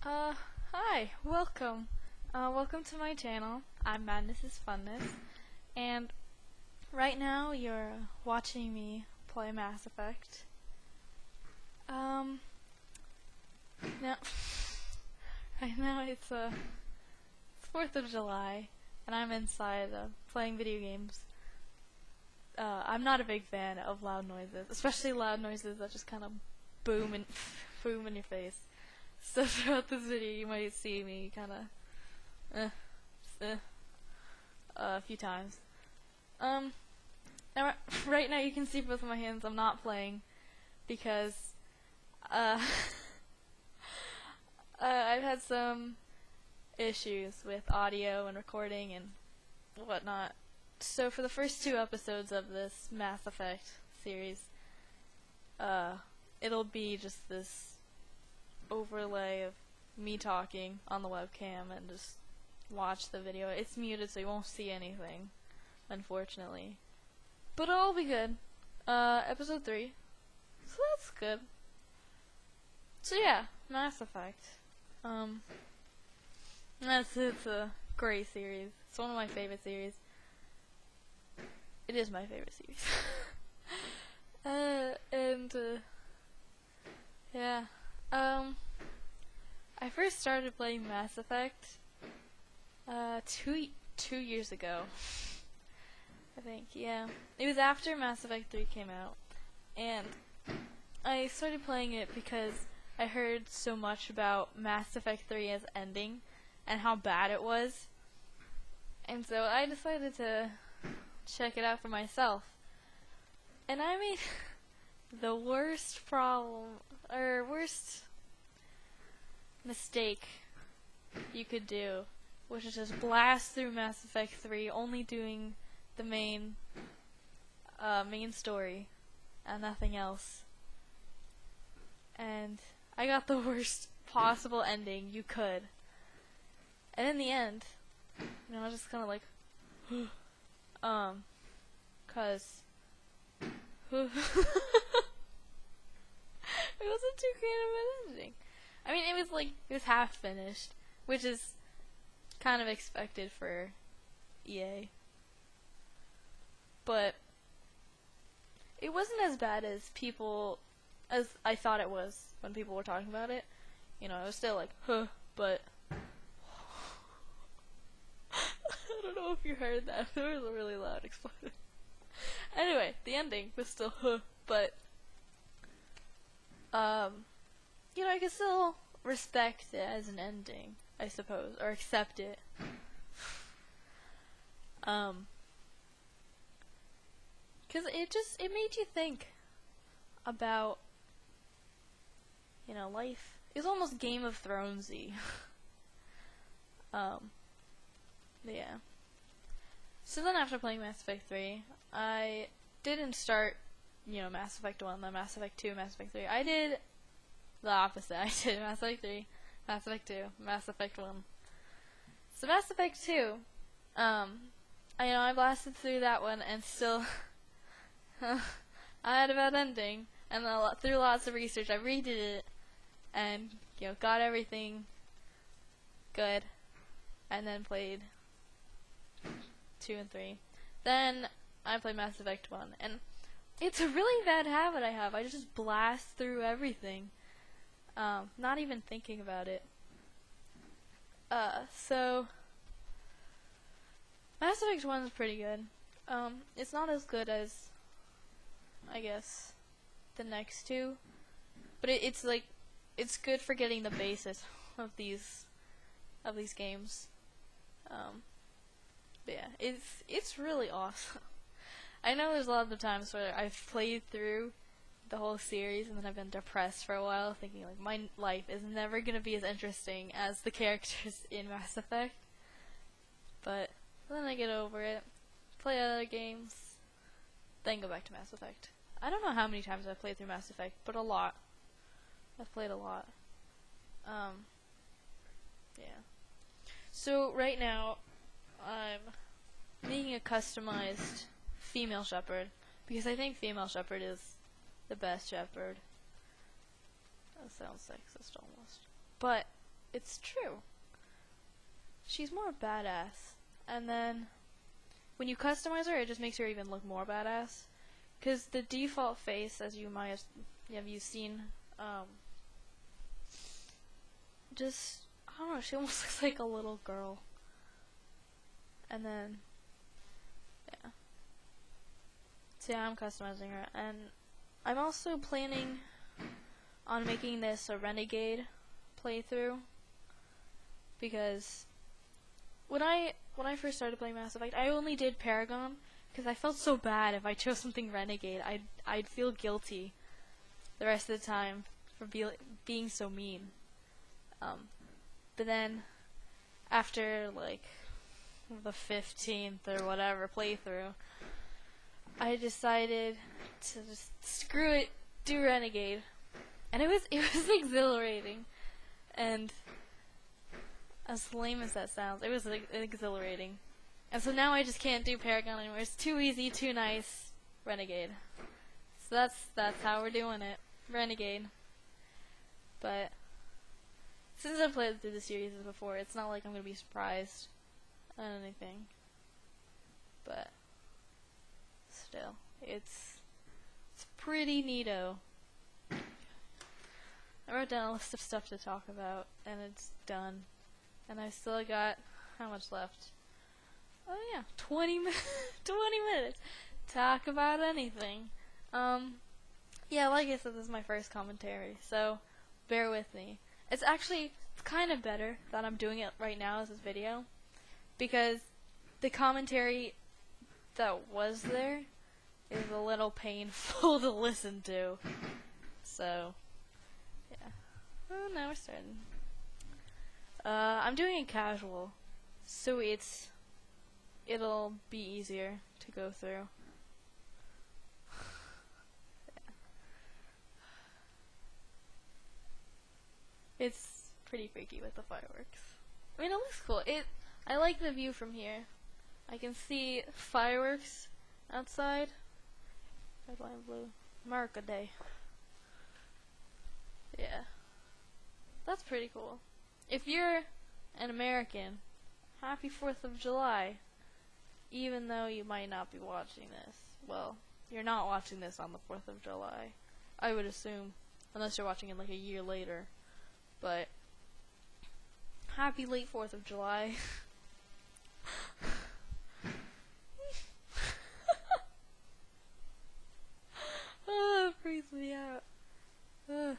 Uh, Hi, welcome. Welcome to my channel. I'm Madness is Funness, and right now you're watching me play Mass Effect. Now, right now it's 4th of July, and I'm inside playing video games. I'm not a big fan of loud noises, especially loud noises that just kind of boom and boom in your face. So throughout this video, you might see me kind of a few times. Now, right now you can see both of my hands. I'm not playing because I've had some issues with audio and recording and whatnot. So for the first 2 episodes of this Mass Effect series, it'll be just this overlay of me talking on the webcam and just watch the video. It's muted so you won't see anything, unfortunately. But it'll all be good. Episode 3. So that's good. So yeah, Mass Effect. It's a great series. It's one of my favorite series. It is my favorite series. Yeah. I first started playing Mass Effect two years ago. I think, yeah. It was after Mass Effect 3 came out, and I started playing it because I heard so much about Mass Effect 3's ending and how bad it was, and so I decided to check it out for myself. And I made the worst mistake you could do, which is just blast through Mass Effect 3, only doing the main story and nothing else. And I got the worst possible ending you could. And in the end, I was just kind of like, cause it wasn't too great of an ending. I mean, it was half finished, which is kind of expected for EA. But it wasn't as bad as I thought it was when people were talking about it. It was still like, but I don't know if you heard that. There was a really loud explosion. Anyway, the ending was still but I could still respect it as an ending, I suppose, or accept it. Cause it made you think about, life. It was almost Game of Thronesy. Yeah. So then after playing Mass Effect 3, I didn't start, Mass Effect 1, then Mass Effect 2, Mass Effect 3. I did the opposite. I did Mass Effect 3, Mass Effect 2, Mass Effect 1. So Mass Effect 2, I blasted through that one and still I had a bad ending, and through lots of research I redid it and, got everything good, and then played 2 and 3. Then I played Mass Effect 1, and it's a really bad habit I have. I just blast through everything, not even thinking about it. So Mass Effect 1 is pretty good. It's not as good as, I guess, the next 2, but it's good for getting the basis of these games. But yeah, it's really awesome. I know there's a lot of times where I've played through the whole series and then I've been depressed for a while, thinking like my life is never gonna be as interesting as the characters in Mass Effect. But then I get over it, play other games, then go back to Mass Effect. I don't know how many times I've played through Mass Effect, but a lot. I've played a lot. Yeah. So right now, I'm making a customized female shepherd, because I think female shepherd is the best shepherd. That sounds sexist almost. But it's true. She's more badass. And then when you customize her, it just makes her even look more badass. Because the default face, as you might have you seen, just, I don't know, she almost looks like a little girl. And then, yeah. So yeah, I'm customizing her. And I'm also planning on making this a Renegade playthrough. Because when I first started playing Mass Effect, I only did Paragon because I felt so bad if I chose something Renegade. I'd feel guilty the rest of the time for being so mean. But then after like the 15th or whatever playthrough, I decided to just screw it, do Renegade, and it was exhilarating, and as lame as that sounds, it was like, exhilarating. And so now I just can't do Paragon anymore. It's too easy, too nice. Renegade. So that's how we're doing it. Renegade. But since I've played through the series before, it's not like I'm gonna be surprised at anything. But still, it's pretty neato. I wrote down a list of stuff to talk about, and it's done. And I still got, how much left? Oh yeah, 20 minutes. Talk about anything. Yeah, like I said, this is my first commentary, so bear with me. It's actually kind of better that I'm doing it right now as this video, because the commentary that was there is a little painful to listen to. So, yeah. Oh, now we're starting. I'm doing it casual, so it'll be easier to go through. Yeah. It's pretty freaky with the fireworks. I mean, it looks cool. I like the view from here. I can see fireworks outside. Red, white, blue. America Day. Yeah. That's pretty cool. If you're an American, happy 4th of July. Even though you might not be watching this. Well, you're not watching this on the 4th of July, I would assume. Unless you're watching it like a year later. But, happy late 4th of July. Oh, it freaks me out. I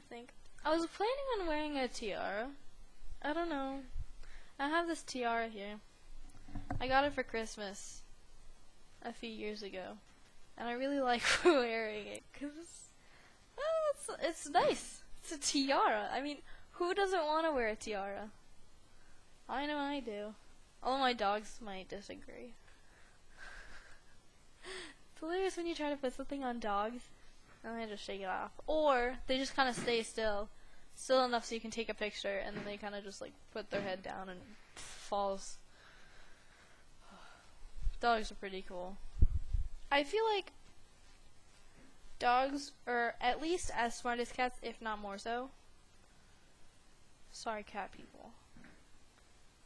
think I was planning on wearing a tiara. I don't know. I have this tiara here. I got it for Christmas a few years ago, and I really like wearing it because it's nice. It's a tiara. I mean, who doesn't want to wear a tiara? I know I do. All my dogs might disagree. It's hilarious when you try to put something on dogs and they just shake it off, or they just kind of stay still enough so you can take a picture, and then they kind of just like put their head down and falls. Dogs are pretty cool. I feel like dogs are at least as smart as cats, if not more so. Sorry, cat people.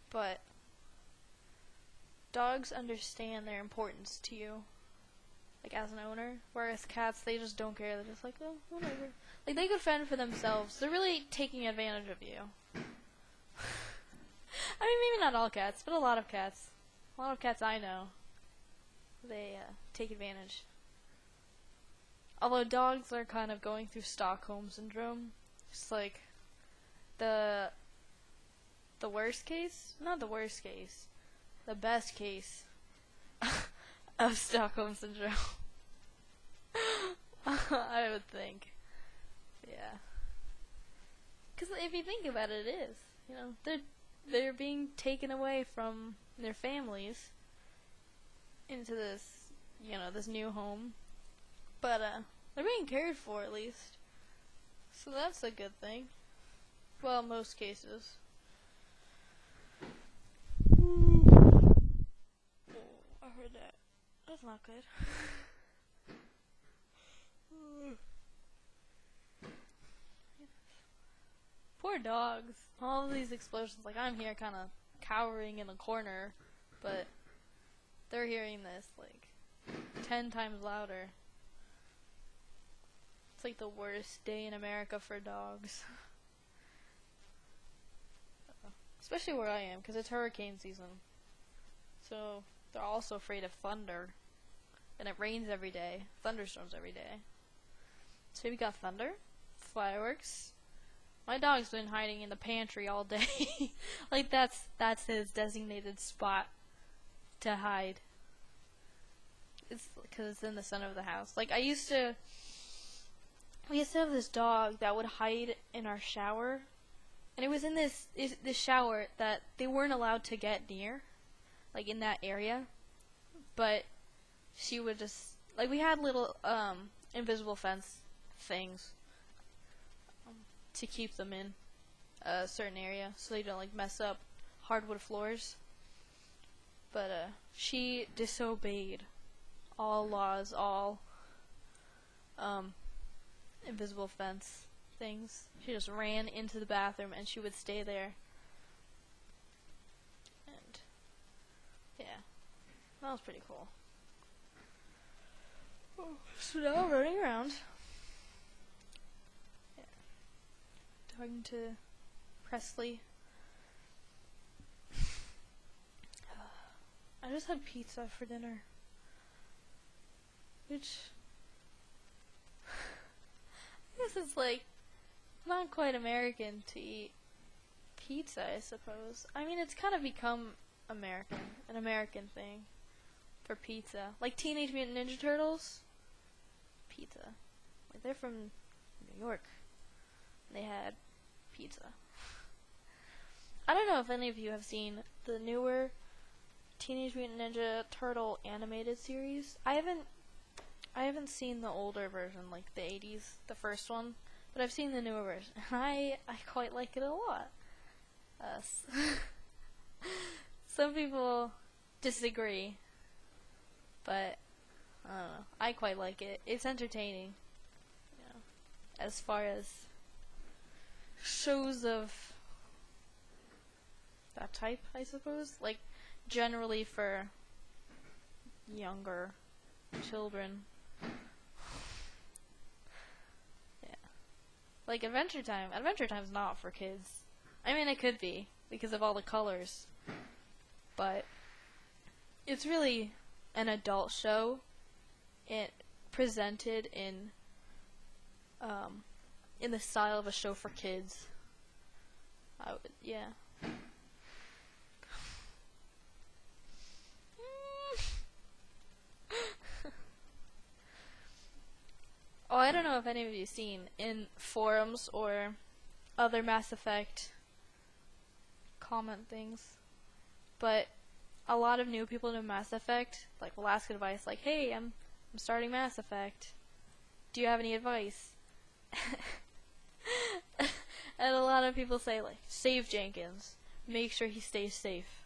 But dogs understand their importance to you, like as an owner, whereas cats, they just don't care. They're just like, oh, whatever. Like, they could fend for themselves. They're really taking advantage of you. I mean, maybe not all cats, but a lot of cats. A lot of cats I know, they take advantage. Although dogs are kind of going through Stockholm Syndrome. It's like the worst case? Not the worst case. The best case of Stockholm Syndrome. I would think. Yeah. Because if you think about it, it is. You know, they're being taken away from their families into this, you know, this new home. But they're being cared for at least. So that's a good thing. Well, most cases. Oh, I heard that. That's not good. poor dogs. All of these explosions, like I'm here kind of cowering in a corner, but they're hearing this like 10 times louder. It's like the worst day in America for dogs. Especially where I am, because it's hurricane season. So they're also afraid of thunder. And it rains every day. Thunderstorms every day. So we got thunder, fireworks. My dog's been hiding in the pantry all day. Like that's his designated spot to hide. It's because it's in the center of the house. Like we used to have this dog that would hide in our shower, and it was in this shower that they weren't allowed to get near, like in that area. But she would just, like, we had little invisible fence things to keep them in a certain area so they don't like mess up hardwood floors. But she disobeyed all laws, all invisible fence things. She just ran into the bathroom and she would stay there. And yeah, that was pretty cool. So now I'm running around. Yeah. Talking to Presley. I just had pizza for dinner. Which I guess it's like not quite American to eat pizza, I suppose. I mean, it's kind of become an American thing for pizza. Like Teenage Mutant Ninja Turtles, pizza. Like they're from New York. They had pizza. I don't know if any of you have seen the newer Teenage Mutant Ninja Turtle animated series. I haven't seen the older version, like the 80s, the first one, but I've seen the newer version. I quite like it a lot. Some people disagree, but I don't know. I quite like it. It's entertaining, you know, as far as shows of that type, I suppose. Like, generally for younger children. Yeah. Like Adventure Time. Adventure Time's not for kids. I mean, it could be, because of all the colors. But it's really an adult show. It presented in the style of a show for kids. Yeah. Oh, I don't know if any of you have seen in forums or other Mass Effect comment things, but a lot of new people to Mass Effect like will ask advice like, "Hey, I'm starting Mass Effect. Do you have any advice?" And a lot of people say like, "Save Jenkins. Make sure he stays safe."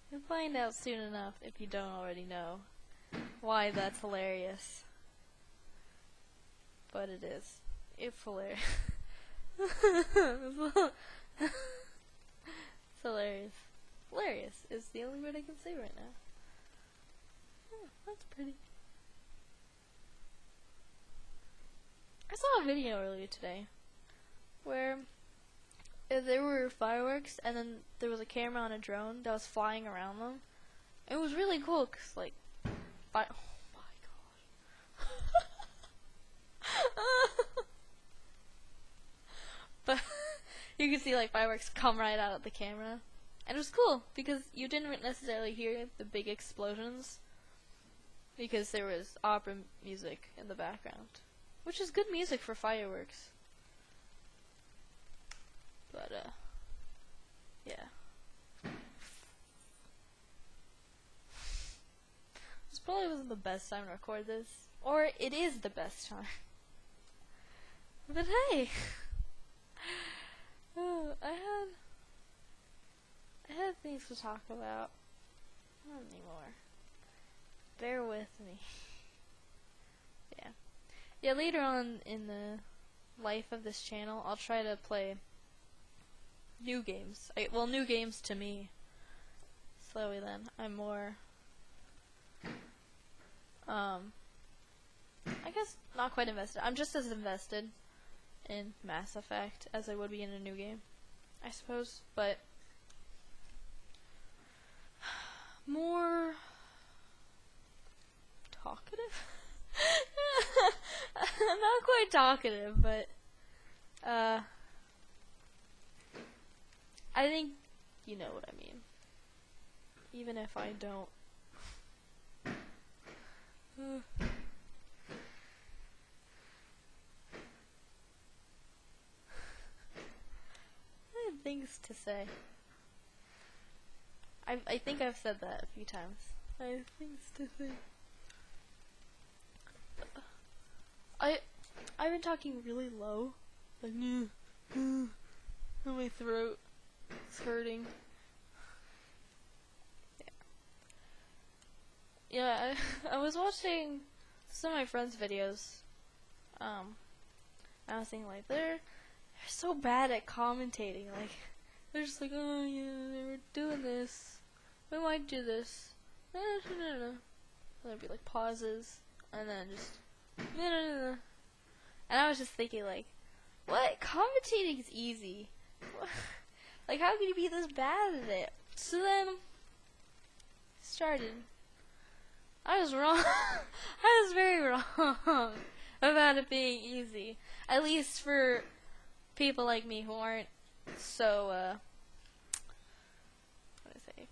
You'll find out soon enough, if you don't already know, why that's hilarious. But it is. It's hilarious. It's hilarious. Hilarious is the only word I can say right now. Oh, that's pretty. I saw a video earlier today where there were fireworks and then there was a camera on a drone that was flying around them. It was really cool because, like, oh my gosh. But you could see, like, fireworks come right out of the camera. And it was cool because you didn't necessarily hear the big explosions because there was opera music in the background, which is good music for fireworks. But, yeah. This probably wasn't the best time to record this. Or it is the best time. But hey! Oh, I had things to talk about. Not anymore. Bear with me. Yeah. Yeah, later on in the life of this channel, I'll try to play new games. New games to me. Slowly then. I'm more, I guess not quite invested. I'm just as invested in Mass Effect as I would be in a new game, I suppose, but more talkative? I'm not quite talkative, but I think you know what I mean. Even if I don't. I have things to say. I think I've said that a few times. I have things to say. I've been talking really low, like my throat is hurting. Yeah, I was watching some of my friends' videos. I was thinking like they're so bad at commentating. Like they're just like, oh yeah, we're doing this. We might do this. And there'd be like pauses, and then just. And I was just thinking like, what? Commentating is easy. Like how can you be this bad at it? So then, started. I was wrong. I was very wrong about it being easy. At least for people like me who aren't so,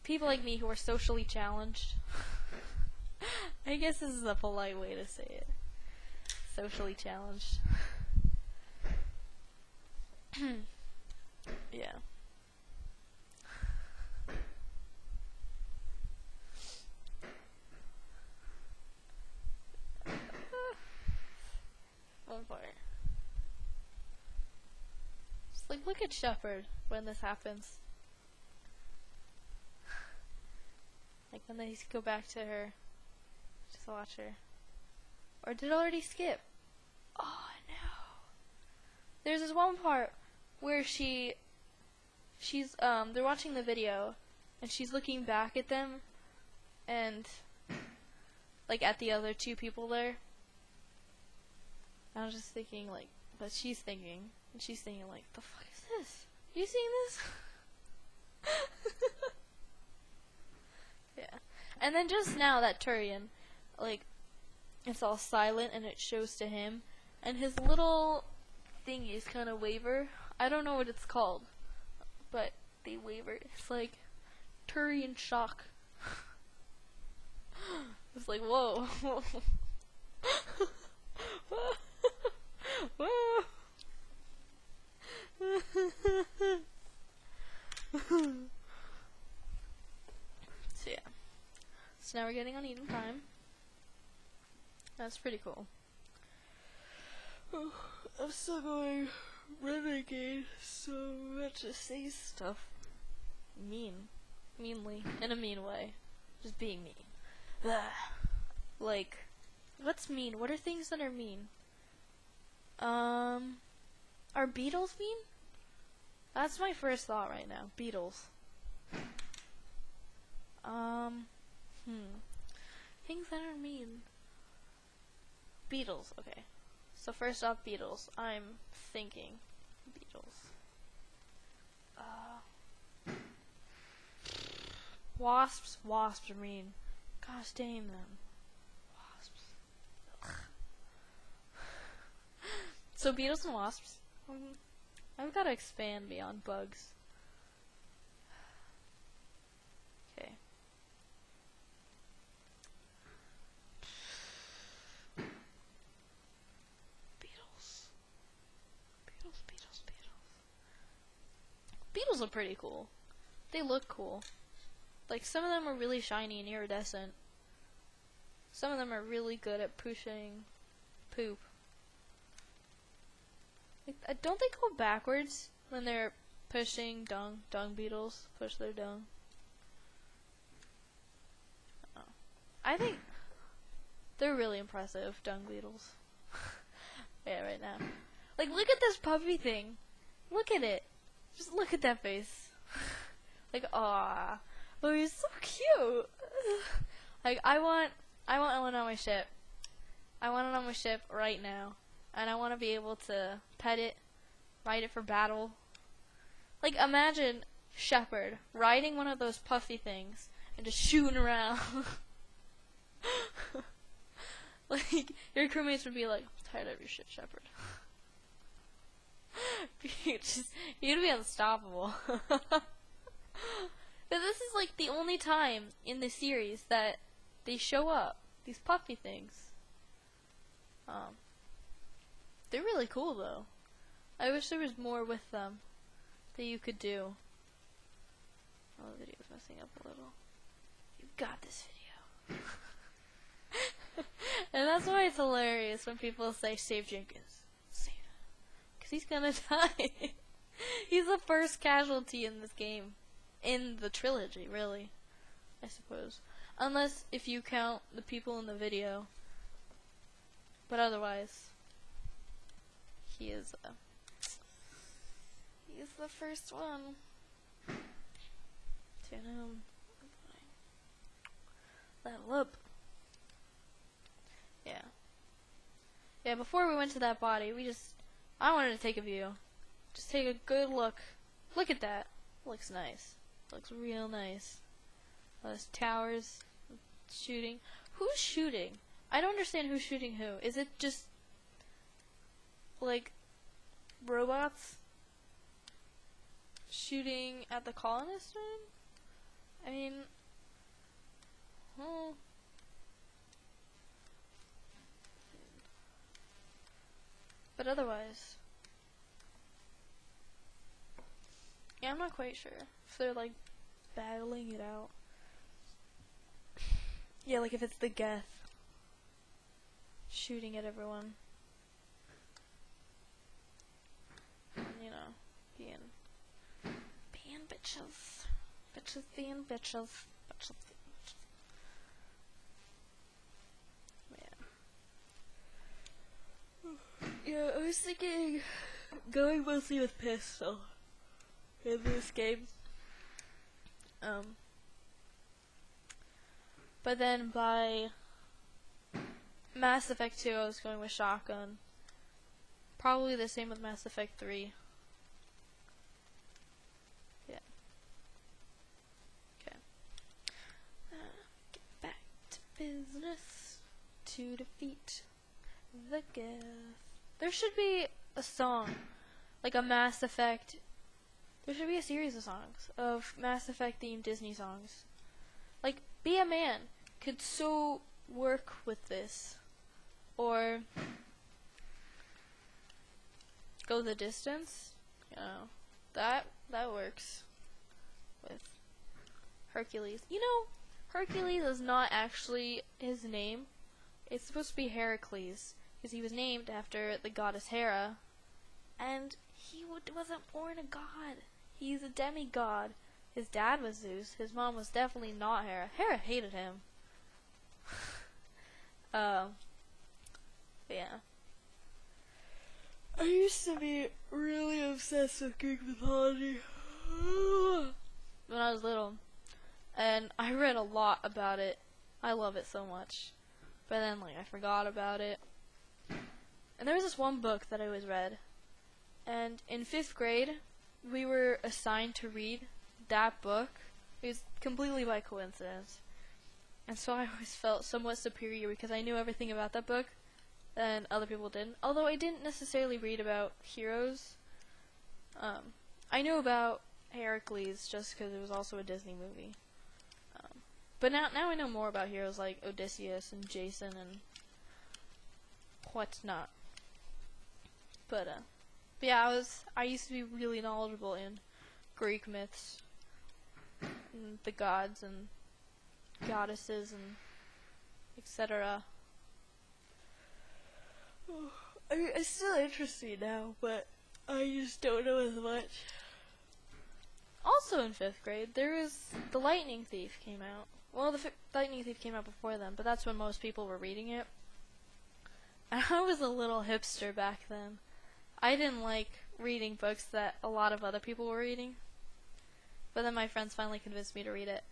people like me who are socially challenged. I guess this is a polite way to say it. Socially challenged. Yeah. One part. Just like look at Shepard when this happens. Like when they go back to her. Just watch her. Or did it already skip? Oh no. There's this one part where she's they're watching the video and she's looking back at them and like at the other two people there. I was just thinking like, but she's thinking like, the fuck is this? You seeing this? Yeah. And then just now that Turian, like, it's all silent and it shows to him, and his little thingies kind of waver. I don't know what it's called, but they waver. It's like Turian shock. It's like, whoa. Whoa. So yeah. So now we're getting on even time. That's pretty cool. I'm still going renegade, so I'm about to say stuff meanly, in a mean way. Just being mean. Like, what's mean? What are things that are mean? Are beetles mean? That's my first thought right now. Beetles. Things that are mean. Beetles, okay. So first off, beetles. I'm thinking beetles. Wasps. Wasps are mean. Gosh dang them. Wasps. Ugh. So beetles and wasps. I've got to expand beyond bugs. Okay. Beetles. Beetles are pretty cool. They look cool. Like, some of them are really shiny and iridescent. Some of them are really good at pushing poop. Like, don't they go backwards when they're pushing dung? Dung beetles push their dung. I think they're really impressive, dung beetles. Yeah, right now. Like, look at this puppy thing. Look at it. Just look at that face. Like, aw. Oh, he's so cute. Like, I want Ellen on my ship. I want it on my ship right now. And I want to be able to pet it, ride it for battle. Like, imagine Shepard riding one of those puffy things and just shooting around. Like, your crewmates would be like, I'm tired of your shit, Shepard. You'd be unstoppable. But this is like the only time in the series that they show up. These puffy things. They're really cool though. I wish there was more with them that you could do. Oh, the video's messing up a little. You got this video. And that's why it's hilarious when people say, save Jenkins. Save him. Because he's gonna die. He's the first casualty in this game. In the trilogy, really. I suppose. Unless if you count the people in the video. But otherwise, he is the first one. Level up. Yeah. Yeah, before we went to that body, I wanted to take a view. Just take a good look. Look at that. Looks nice. Looks real nice. Those towers. Shooting. Who's shooting? I don't understand who's shooting who. Is it just, like, robots shooting at the colonists? I mean, but otherwise, yeah, I'm not quite sure if they're like battling it out. Yeah, like if it's the Geth shooting at everyone, and, you know, being bitches, being bitches. Yeah, I was thinking going mostly with pistol in this game. But then by Mass Effect 2 I was going with shotgun. Probably the same with Mass Effect 3. Yeah. Okay. Get back to business to defeat the Geth. There should be a song, like a Mass Effect. There should be a series of songs of Mass Effect themed Disney songs. Like, Be a Man could so work with this. Or Go the Distance. You know, that works with Hercules. You know, Hercules is not actually his name. It's supposed to be Heracles, because he was named after the goddess Hera, and he wasn't born a god. He's a demigod. His dad was Zeus. His mom was definitely not Hera. Hera hated him. Yeah. I used to be really obsessed with Greek mythology when I was little, and I read a lot about it. I love it so much. But then, like, I forgot about it. And there was this one book that I always read. And in 5th grade, we were assigned to read that book. It was completely by coincidence. And so I always felt somewhat superior because I knew everything about that book and other people didn't. Although I didn't necessarily read about heroes. I knew about Heracles just because it was also a Disney movie. But now I know more about heroes like Odysseus and Jason and whatnot. But yeah, I used to be really knowledgeable in Greek myths, and the gods and goddesses and etc. I mean, it's still interesting now, but I just don't know as much. Also in 5th grade, there was The Lightning Thief came out. Well, The Lightning Thief came out before then, but that's when most people were reading it. And I was a little hipster back then. I didn't like reading books that a lot of other people were reading. But then my friends finally convinced me to read it.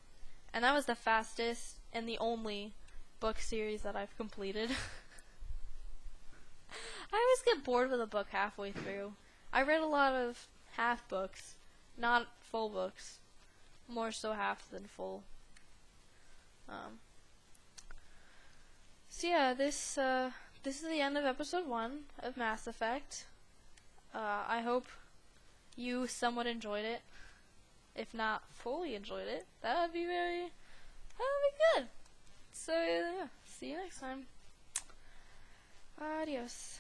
And that was the fastest and the only book series that I've completed. I always get bored with a book halfway through. I read a lot of half books, not full books. More so half than full. So yeah, this is the end of episode 1 of Mass Effect. I hope you somewhat enjoyed it. If not fully enjoyed it, that would be good. So yeah, see you next time. Adios.